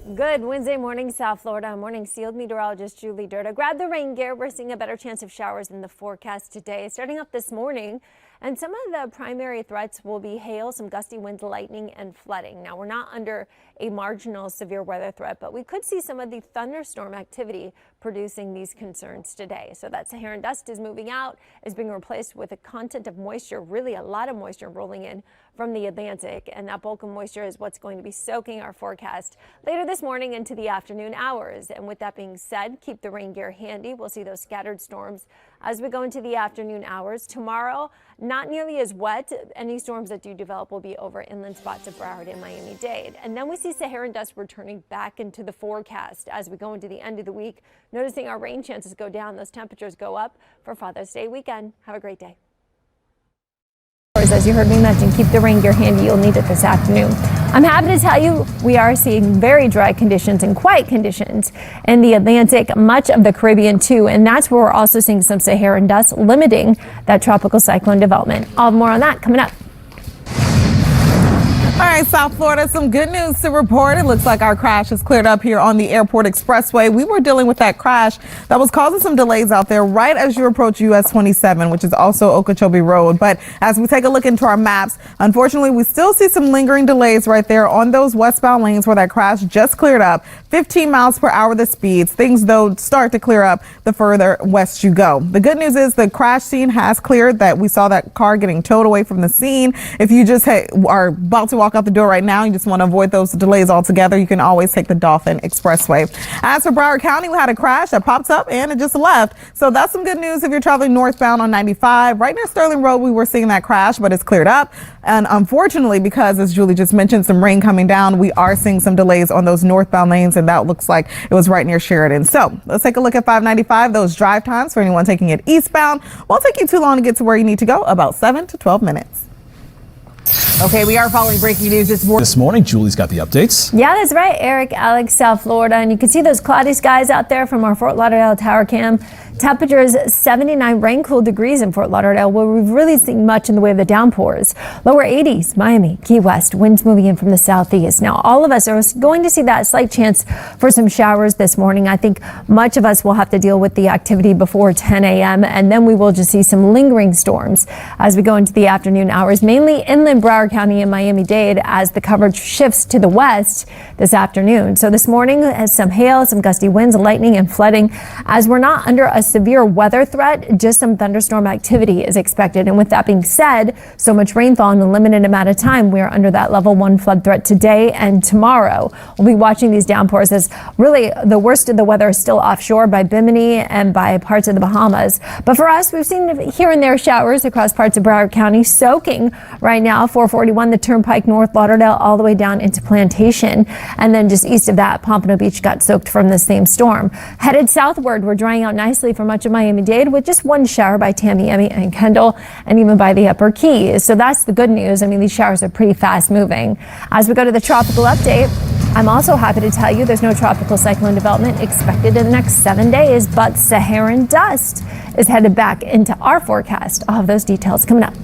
Good Wednesday morning, South Florida. Morning sealed meteorologist Julie Durda. Grab the rain gear. We're seeing a better chance of showers in the forecast today. Starting up this morning, and some of the primary threats will be hail, some gusty winds, lightning, and flooding. Now, we're not under a marginal severe weather threat, but we could see some of the thunderstorm activity producing these concerns today. So that Saharan dust is moving out, is being replaced with a content of moisture, really a lot of moisture rolling in from the Atlantic, and that bulk of moisture is what's going to be soaking our forecast later this morning into the afternoon hours. And with that being said, keep the rain gear handy. We'll see those scattered storms as we go into the afternoon hours. Tomorrow, not nearly as wet. Any storms that do develop will be over inland spots of Broward and Miami-Dade. And then we see Saharan dust returning back into the forecast as we go into the end of the week. Noticing our rain chances go down, those temperatures go up for Father's Day weekend. Have a great day. As you heard me mention, keep the rain gear handy. You'll need it this afternoon. I'm happy to tell you we are seeing very dry conditions and quiet conditions in the Atlantic, much of the Caribbean too, and that's where we're also seeing some Saharan dust limiting that tropical cyclone development. I'll have more on that coming up. All right, South Florida, some good news to report. It looks like our crash is cleared up here on the Airport Expressway. We were dealing with that crash that was causing some delays out there right as you approach US 27, which is also Okeechobee Road. But as we take a look into our maps, unfortunately, we still see some lingering delays right there on those westbound lanes where that crash just cleared up. 15 miles per hour the speeds. Things, though, start to clear up the further west you go. The good news is the crash scene has cleared. That we saw that car getting towed away from the scene. If you just are about to walk out the door right now, you just want to avoid those delays altogether, you can always take the Dolphin Expressway. As for Broward County, we had a crash that popped up and it just left. So that's some good news if you're traveling northbound on 95. Right near Sterling Road, we were seeing that crash, but it's cleared up. And unfortunately, because as Julie just mentioned, some rain coming down, we are seeing some delays on those northbound lanes, and that looks like it was right near Sheridan. So let's take a look at 595. Those drive times for anyone taking it eastbound won't take you too long to get to where you need to go, about 7 to 12 minutes. Okay, we are following breaking news this morning. Julie's got the updates. Yeah, that's right, Eric, Alex, South Florida. And you can see those cloudy skies out there from our Fort Lauderdale tower cam. Temperatures 79 rain-cooled degrees in Fort Lauderdale, where we've really seen much in the way of the downpours. Lower 80s, Miami, Key West, winds moving in from the southeast. Now, all of us are going to see that slight chance for some showers this morning. I think much of us will have to deal with the activity before 10 a.m., and then we will just see some lingering storms as we go into the afternoon hours, mainly inland Broward County and Miami-Dade as the coverage shifts to the west this afternoon. So this morning has some hail, some gusty winds, lightning, and flooding. As we're not under a severe weather threat, just some thunderstorm activity is expected. And with that being said, so much rainfall in a limited amount of time, we are under that level 1 flood threat today and tomorrow. We'll be watching these downpours as really the worst of the weather is still offshore by Bimini and by parts of the Bahamas. But for us, we've seen here and there showers across parts of Broward County, soaking right now, 441, the Turnpike, North Lauderdale, all the way down into Plantation. And then just east of that, Pompano Beach got soaked from the same storm. Headed southward, we're drying out nicely for much of Miami-Dade with just one shower by Tamiami and Kendall, and even by the Upper Keys. So that's the good news. I mean, these showers are pretty fast moving. As we go to the tropical update, I'm also happy to tell you there's no tropical cyclone development expected in the next 7 days, but Saharan dust is headed back into our forecast. I'll have those details coming up.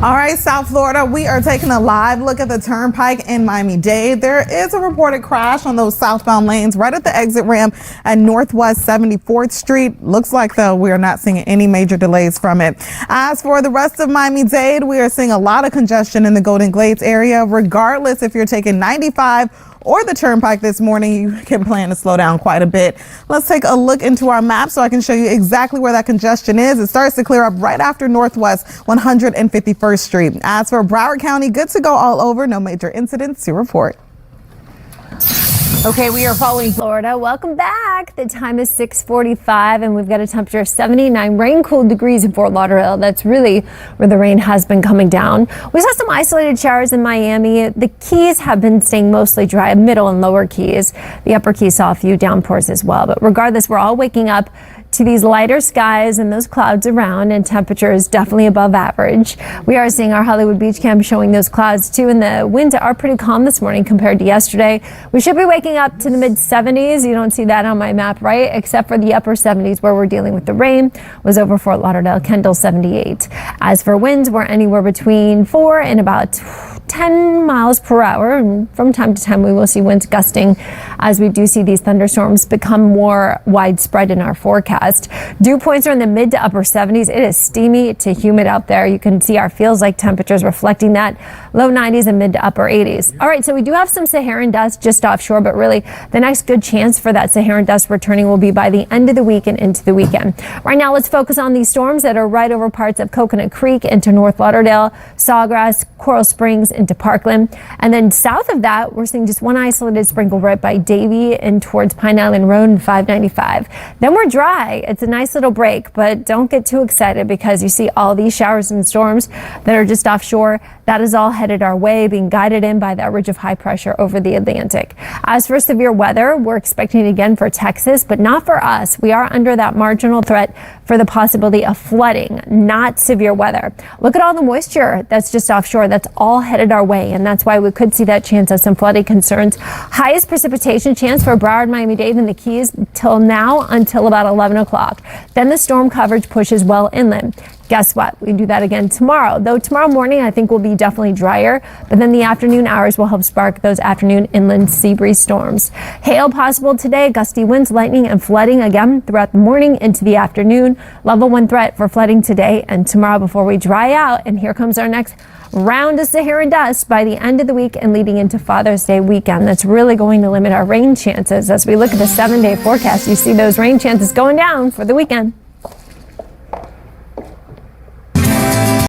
All right, South Florida, we are taking a live look at the Turnpike in Miami-Dade. There is a reported crash on those southbound lanes right at the exit ramp at Northwest 74th Street. Looks like, though, we are not seeing any major delays from it. As for the rest of Miami-Dade, we are seeing a lot of congestion in the Golden Glades area. Regardless if you're taking 95 or the Turnpike this morning, you can plan to slow down quite a bit. Let's take a look into our map so I can show you exactly where that congestion is. It starts to clear up right after Northwest 151st Street. As for Broward County, good to go all over. No major incidents to report. Okay, we are following Florida. Welcome back. The time is 6:45 and we've got a temperature of 79 rain-cooled degrees in Fort Lauderdale. That's really where the rain has been coming down. We saw some isolated showers in Miami. The Keys have been staying mostly dry, middle and lower Keys. The upper Keys saw a few downpours as well. But regardless, we're all waking up to these lighter skies and those clouds around, and temperature is definitely above average. We are seeing our Hollywood Beach cam showing those clouds too, and the winds are pretty calm this morning compared to yesterday. We should be waking up to the mid 70s. You don't see that on my map, right? Except for the upper 70s where we're dealing with the rain was over Fort Lauderdale, Kendall 78. As for winds, we're anywhere between 4 and about 10 miles per hour. And from time to time, we will see winds gusting as we do see these thunderstorms become more widespread in our forecast. Dew points are in the mid to upper 70s. It is steamy to humid out there. You can see our feels like temperatures reflecting that. Low 90s and mid to upper 80s. All right, so we do have some Saharan dust just offshore, but really the next good chance for that Saharan dust returning will be by the end of the week and into the weekend. Right now, let's focus on these storms that are right over parts of Coconut Creek into North Lauderdale, Sawgrass, Coral Springs into Parkland. And then south of that, we're seeing just one isolated sprinkle right by Davie and towards Pine Island Road and 595. Then we're dry. It's a nice little break, but don't get too excited because you see all these showers and storms that are just offshore. That is all headed our way, being guided in by that ridge of high pressure over the Atlantic. As for severe weather, we're expecting it again for Texas, but not for us. We are under that marginal threat for the possibility of flooding, not severe weather. Look at all the moisture that's just offshore. That's all headed our way, and that's why we could see that chance of some flooding concerns. Highest precipitation chance for Broward, Miami-Dade, and the Keys till now until about 11 o'clock. Then the storm coverage pushes well inland. Guess what? We do that again tomorrow. Though tomorrow morning, I think will be definitely drier, but then the afternoon hours will help spark those afternoon inland sea breeze storms. Hail possible today, gusty winds, lightning, and flooding again throughout the morning into the afternoon. Level 1 threat for flooding today and tomorrow before we dry out. And here comes our next round of Saharan dust by the end of the week and leading into Father's Day weekend. That's really going to limit our rain chances. As we look at the 7-day forecast, you see those rain chances going down for the weekend.